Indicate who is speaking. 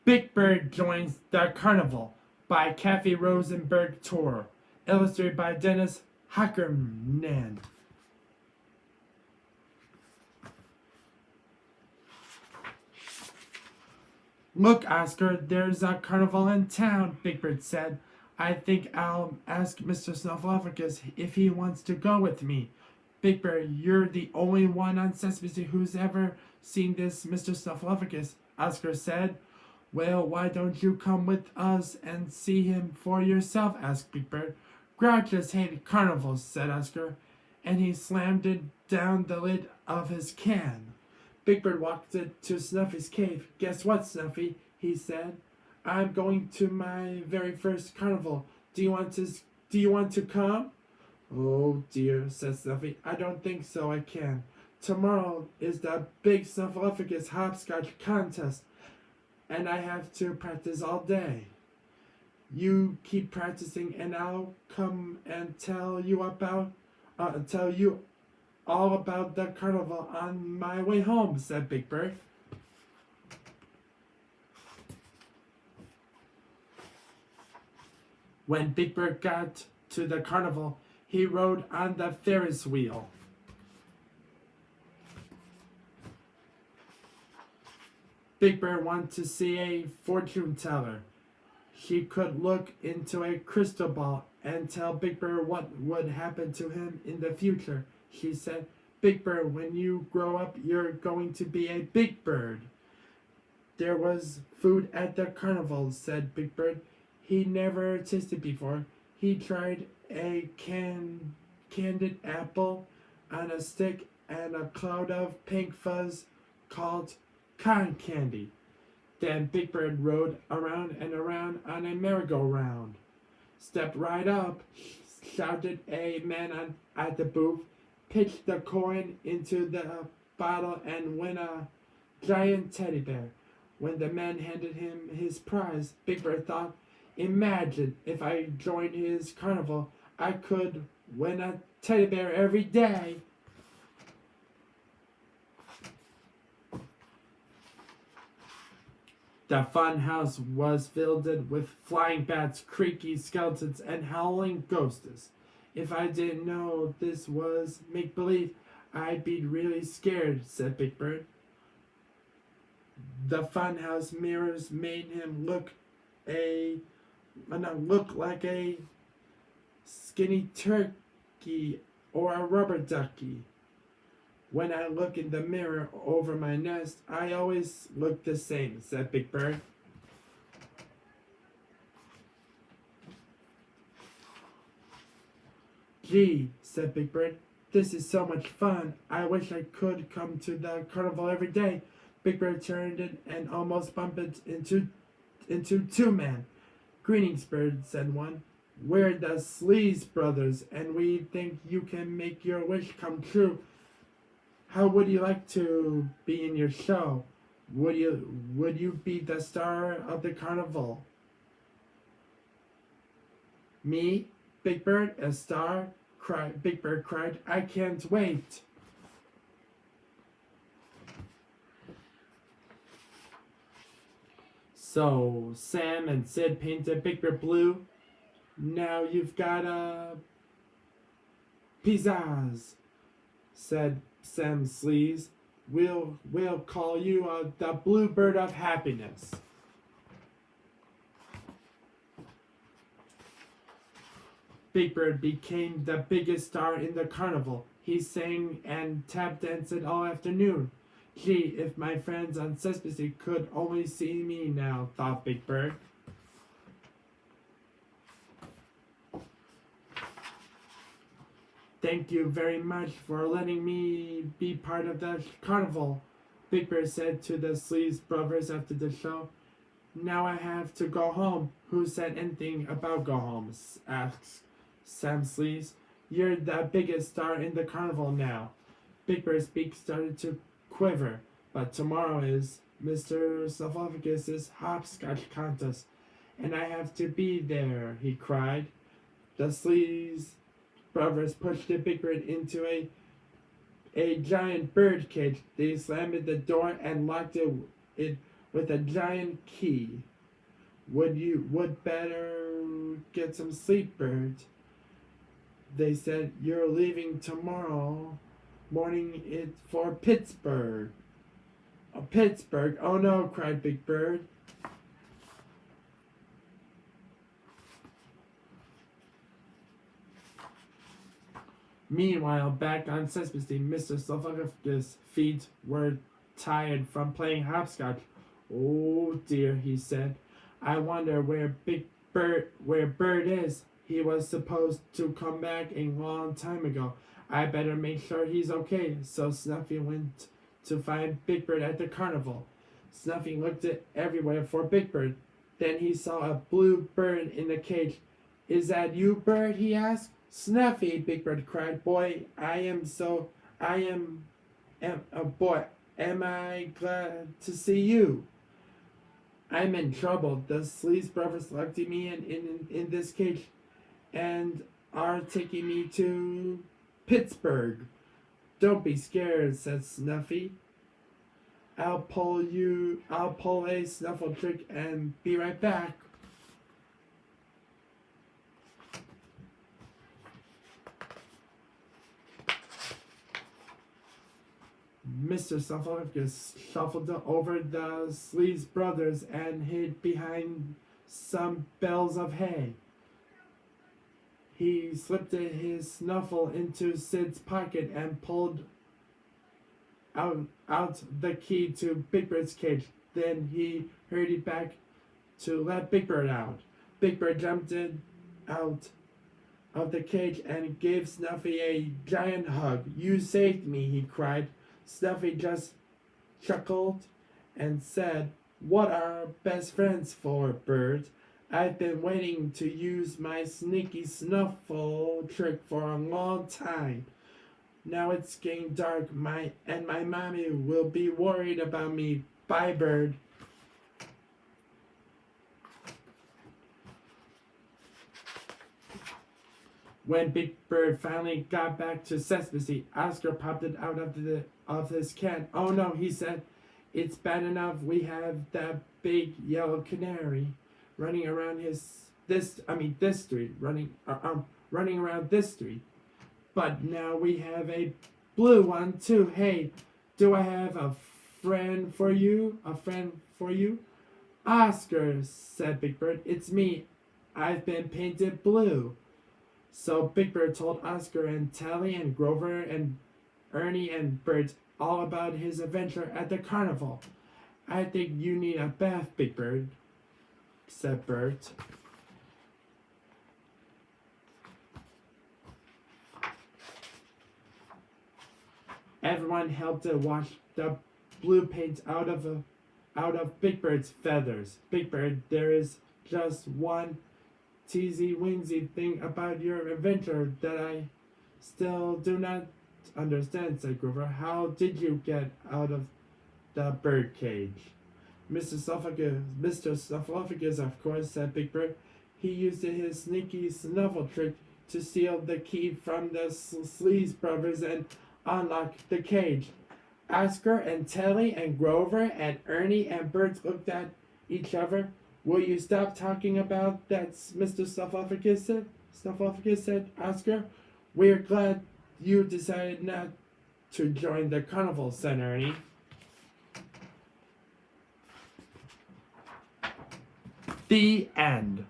Speaker 1: Big Bird Joins the Carnival by Kathy Rosenberg Tor. Illustrated by Dennis Hackerman. Look, Oscar, there's a carnival in town, Big Bird said. I think I'll ask Mr. Snuffleupagus if he wants to go with me. Big Bird, you're the only one on Sesame Street who's ever seen this Mr. Snuffleupagus, Oscar said. Well, why don't you come with us and see him for yourself, asked Big Bird. Grouch just hated carnivals, said Oscar, and he slammed it down the lid of his can. Big Bird walked to Snuffy's cave. Guess what, Snuffy? He said. I'm going to my very first carnival. Do you want to come? Oh dear, said Snuffy. I don't think so, I can. Tomorrow is the big Snuffleupagus hopscotch contest, and I have to practice all day. You keep practicing and I'll come and tell you all about the carnival on my way home, said Big Bird. When Big Bird got to the carnival, he rode on the Ferris wheel. Big Bird wanted to see a fortune teller. He could look into a crystal ball and tell Big Bird what would happen to him in the future. He said, Big Bird, when you grow up, you're going to be a big bird. There was food at the carnival, said Big Bird. He never tasted before. He tried a candied apple on a stick and a cloud of pink fuzz called cotton candy. Then Big Bird rode around and around on a merry-go-round. Step right up, shouted a man at the booth, pitched the coin into the bottle and win a giant teddy bear. When the man handed him his prize, Big Bird thought, imagine if I joined his carnival, I could win a teddy bear every day. The fun house was filled with flying bats, creaky skeletons, and howling ghosts. If I didn't know this was make-believe, I'd be really scared, said Big Bird. The funhouse mirrors made him look like a skinny turkey or a rubber ducky. When I look in the mirror over my nest, I always look the same, said Big Bird. Gee, said Big Bird, this is so much fun. I wish I could come to the carnival every day. Big Bird turned it and almost bumped into two men. Greetings, Bird, said one. We're the Sleaze brothers, and we think you can make your wish come true. How would you like to be in your show? Would you be the star of the carnival? Me, Big Bird, a star? Big Bird cried. I can't wait. So Sam and Sid painted Big Bird blue. Now you've got a pizzazz, said Sam Sleaze. We'll call you the Bluebird of Happiness. Big Bird became the biggest star in the carnival. He sang and tap danced all afternoon. Gee, if my friends on Sesame Street could only see me now, thought Big Bird. Thank you very much for letting me be part of the carnival, Big Bird said to the Sleaze brothers after the show. Now I have to go home. Who said anything about go home? Asked Sam Sleaze. You're the biggest star in the carnival now. Big Bird's beak started to quiver. But tomorrow is Mr. Snuffleupagus' hopscotch contest, and I have to be there, he cried. The Sleaze brothers pushed the Big Bird into a giant bird cage. They slammed the door and locked it with a giant key. Would better get some sleep, Bert. They said you're leaving tomorrow morning it for Pittsburgh. Oh, Pittsburgh! Oh no! Cried Big Bird. Meanwhile, back on Sesame Street, Mr. Sulfur's feet were tired from playing hopscotch. Oh dear, he said. I wonder where Bird is. He was supposed to come back a long time ago. I better make sure he's okay. So Snuffy went to find Big Bird at the carnival. Snuffy looked everywhere for Big Bird. Then he saw a blue bird in the cage. Is that you, Bird? He asked. Snuffy, Big Bird cried. Boy, boy, am I glad to see you. I'm in trouble. The Sleaze brothers locked me in this cage and are taking me to Pittsburgh. Don't be scared, said Snuffy. I'll pull a snuffle trick and be right back. Mr. Snuffleupagus shuffled over the Sleaze brothers and hid behind some bales of hay. He slipped his snuffle into Sid's pocket and pulled out the key to Big Bird's cage. Then he hurried back to let Big Bird out. Big Bird jumped out of the cage and gave Snuffy a giant hug. You saved me, he cried. Snuffy just chuckled and said, What are best friends for, Bird? I've been waiting to use my sneaky snuffle trick for a long time. Now it's getting dark, my mommy will be worried about me. Bye, Bird. When Big Bird finally got back to Sesame Street, Oscar popped it out of his can. Oh no, he said, it's bad enough we have that big yellow canary running around this street, running around this street. But now we have a blue one too. Hey, do I have a friend for you? Oscar, said Big Bird. It's me. I've been painted blue. So Big Bird told Oscar and Tally and Grover and Ernie and Bert all about his adventure at the carnival. I think you need a bath, Big Bird, said Bert. Everyone helped to wash the blue paint out of Big Bird's feathers. Big Bird, there is just one teasy-winsy thing about your adventure that I still do not understand, said Grover. How did you get out of the bird cage? Mr. Snuffleupagus, of course, said Big Bird. He used his sneaky snuffle trick to steal the key from the Sleaze brothers and unlock the cage. Oscar and Telly and Grover and Ernie and Bert looked at each other. Will you stop talking about that, Mr. Snuffleupagus said, Oscar. We're glad you decided not to join the carnival, said Ernie. The end.